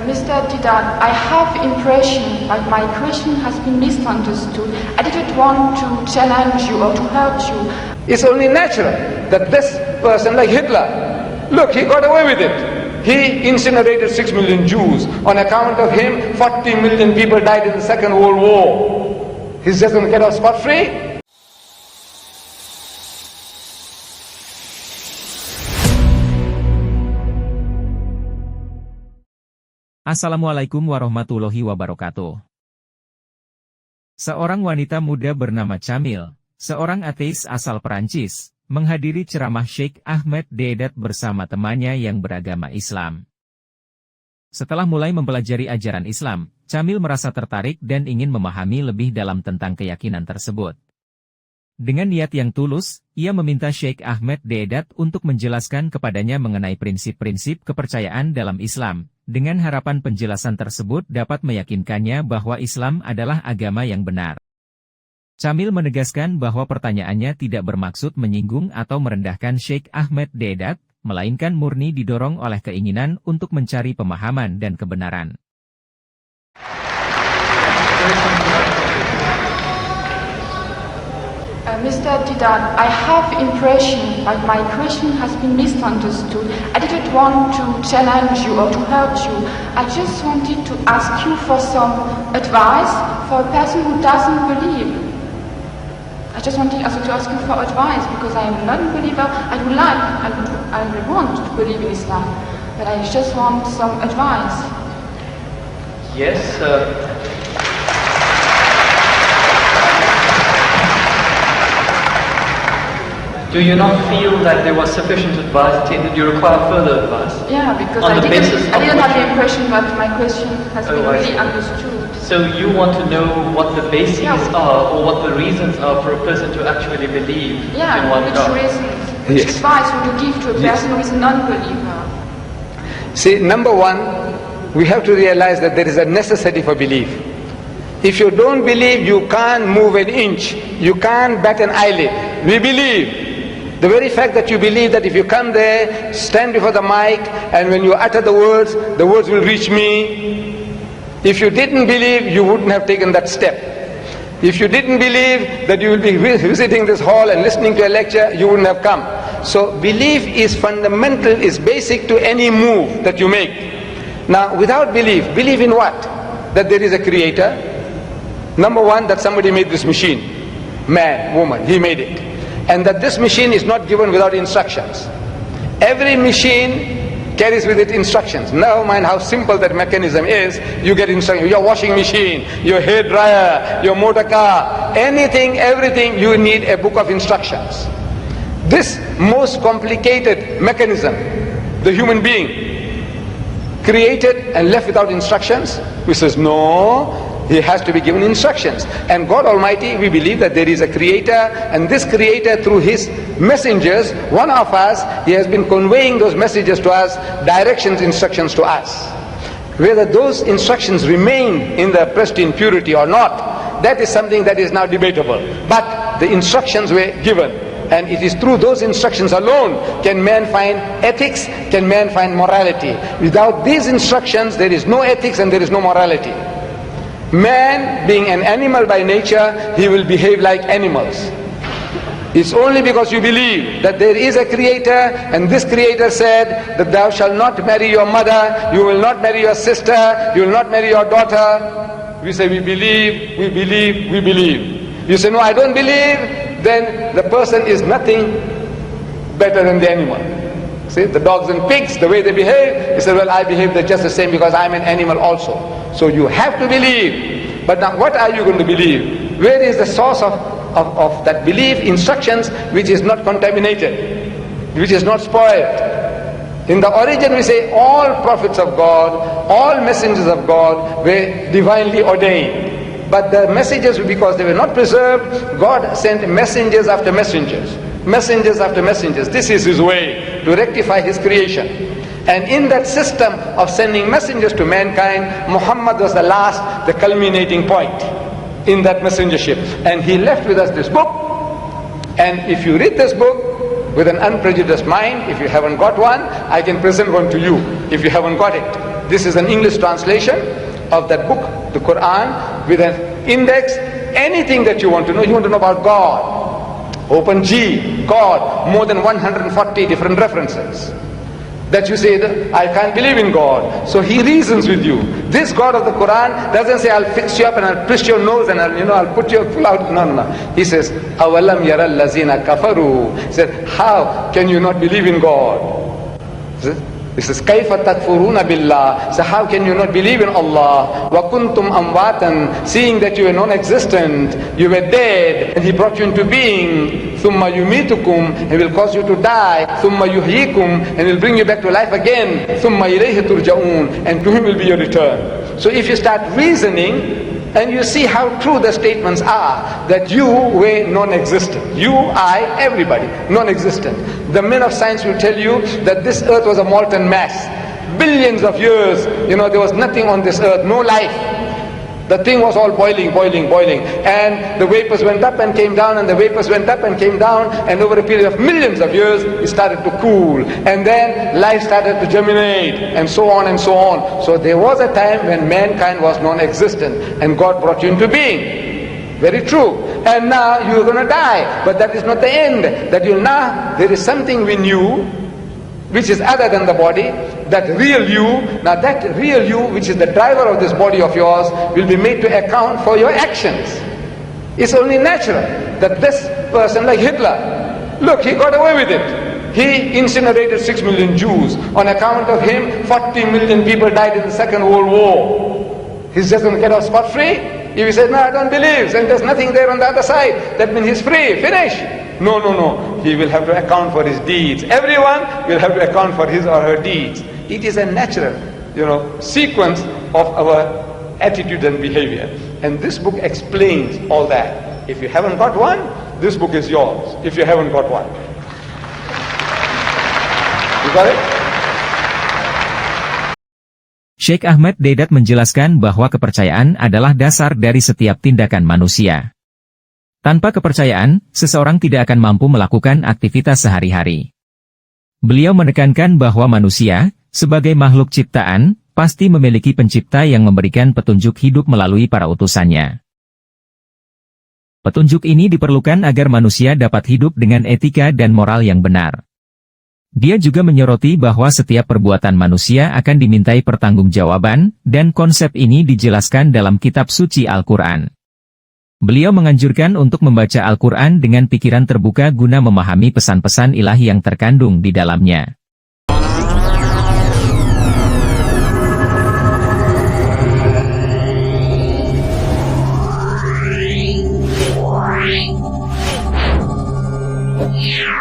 Mr. Tidak, I have impression that my question has been misunderstood. I didn't want to challenge you or to hurt you. It's only natural that this person, like Hitler, look, he got away with it. He incinerated 6 million Jews. On account of him, 40 million people died in the Second World War. He's just going to get off scot-free? Assalamualaikum warahmatullahi wabarakatuh. Seorang wanita muda bernama Camille, seorang ateis asal Perancis, menghadiri ceramah Sheikh Ahmed Deedat bersama temannya yang beragama Islam. Setelah mulai mempelajari ajaran Islam, Camille merasa tertarik dan ingin memahami lebih dalam tentang keyakinan tersebut. Dengan niat yang tulus, ia meminta Sheikh Ahmed Deedat untuk menjelaskan kepadanya mengenai prinsip-prinsip kepercayaan dalam Islam, dengan harapan penjelasan tersebut dapat meyakinkannya bahwa Islam adalah agama yang benar. Camille menegaskan bahwa pertanyaannya tidak bermaksud menyinggung atau merendahkan Sheikh Ahmed Deedat, melainkan murni didorong oleh keinginan untuk mencari pemahaman dan kebenaran. Mr. Tidak, I have impression that my question has been misunderstood. I didn't want to challenge you or to hurt you. I just wanted to ask you for some advice for a person who doesn't believe. I just wanted also to ask you for advice because I am not a believer. I would want to believe in Islam, but I just want some advice. Yes. Do you not feel that there was sufficient advice? Did you require further advice? Yeah, because I didn't have the impression that my question has been really understood. So you want to know what the bases are, or what the reasons are for a person to actually believe in one God? Which advice would you give to a person who is a non-believer? See, number one, we have to realize that there is a necessity for belief. If you don't believe, you can't move an inch. You can't bat an eyelid. We believe. The very fact that you believe that if you come there, stand before the mic, and when you utter the words will reach me. If you didn't believe, you wouldn't have taken that step. If you didn't believe that you will be visiting this hall and listening to a lecture, you wouldn't have come. So belief is fundamental, is basic to any move that you make. Now, without belief in what? That there is a creator. Number one, that somebody made this machine. Man, woman, he made it. And that this machine is not given without instructions. Every machine carries with it instructions. Never mind how simple that mechanism is, you get instructions. Your washing machine, your hair dryer, your motor car, anything, everything, you need a book of instructions. This most complicated mechanism, the human being, created and left without instructions, we says no. He has to be given instructions. And God Almighty, we believe that there is a creator, and this creator through his messengers, one of us, he has been conveying those messages to us, directions, instructions to us. Whether those instructions remain in the pristine purity or not, that is something that is now debatable. But the instructions were given, and it is through those instructions alone can man find ethics, can man find morality. Without these instructions, there is no ethics and there is no morality. Man, being an animal by nature, he will behave like animals. It's only because you believe that there is a creator, and this creator said that thou shalt not marry your mother, you will not marry your sister, you will not marry your daughter. We say we believe, we believe, we believe. You say no, I don't believe, then the person is nothing better than the animal. See, the dogs and pigs, the way they behave, he said, well, I behave just the same because I'm an animal also. So you have to believe. But now what are you going to believe? Where is the source of that belief? Instructions which is not contaminated, which is not spoiled. In the origin we say all prophets of God, all messengers of God were divinely ordained. But the messages, because they were not preserved, God sent messengers after messengers. Messengers after messengers. This is his way to rectify his creation. And in that system of sending messengers to mankind, Muhammad was the last, the culminating point in that messengership. And he left with us this book. And if you read this book with an unprejudiced mind, if you haven't got one, I can present one to you if you haven't got it. This is an English translation of that book, the Quran, with an index. Anything that you want to know about God. Open G, God, more than 140 different references. That you say, I can't believe in God. So he reasons with you. This God of the Quran doesn't say, I'll fix you up and I'll twist your nose and I'll put your full out. No, no, no. He says, Awalam yara allazina kafaru. He said, how can you not believe in God? He says, Kaifa takfuruna billah. So how can you not believe in Allah? Wa kuntum amwatan. Seeing that you were non-existent, you were dead, and He brought you into being. Thumma yumitukum, He will cause you to die. Thumma yuhyikum, and He'll bring you back to life again. Thumma ilayhi turja'un, and to Him will be your return. So if you start reasoning, and you see how true the statements are, that you were non-existent. You, I, everybody, non-existent. The men of science will tell you that this earth was a molten mass. Billions of years, there was nothing on this earth, no life. The thing was all boiling. And the vapors went up and came down, and the vapors went up and came down, and over a period of millions of years, it started to cool. And then life started to germinate, and so on and so on. So there was a time when mankind was non-existent, and God brought you into being. Very true. And now you're going to die. But that is not the end. That there is something in you, which is other than the body, that real you. Now that real you, which is the driver of this body of yours, will be made to account for your actions. It's only natural that this person, like Hitler, look, he got away with it. He incinerated 6 million Jews. On account of him, 40 million people died in the Second World War. He's just going to get off scot-free? If he says, no, I don't believe, and there's nothing there on the other side, that means he's free, finish. No. He will have to account for his deeds. Everyone will have to account for his or her deeds. It is a natural, sequence of our attitude and behavior. And this book explains all that. If you haven't got one, this book is yours. If you haven't got one. You got it? Syekh Ahmad Deedat menjelaskan bahwa kepercayaan adalah dasar dari setiap tindakan manusia. Tanpa kepercayaan, seseorang tidak akan mampu melakukan aktivitas sehari-hari. Beliau menekankan bahwa manusia, sebagai makhluk ciptaan, pasti memiliki pencipta yang memberikan petunjuk hidup melalui para utusannya. Petunjuk ini diperlukan agar manusia dapat hidup dengan etika dan moral yang benar. Dia juga menyoroti bahwa setiap perbuatan manusia akan dimintai pertanggungjawaban, dan konsep ini dijelaskan dalam kitab suci Al-Quran. Beliau menganjurkan untuk membaca Al-Quran dengan pikiran terbuka guna memahami pesan-pesan ilahi yang terkandung di dalamnya. Yeah.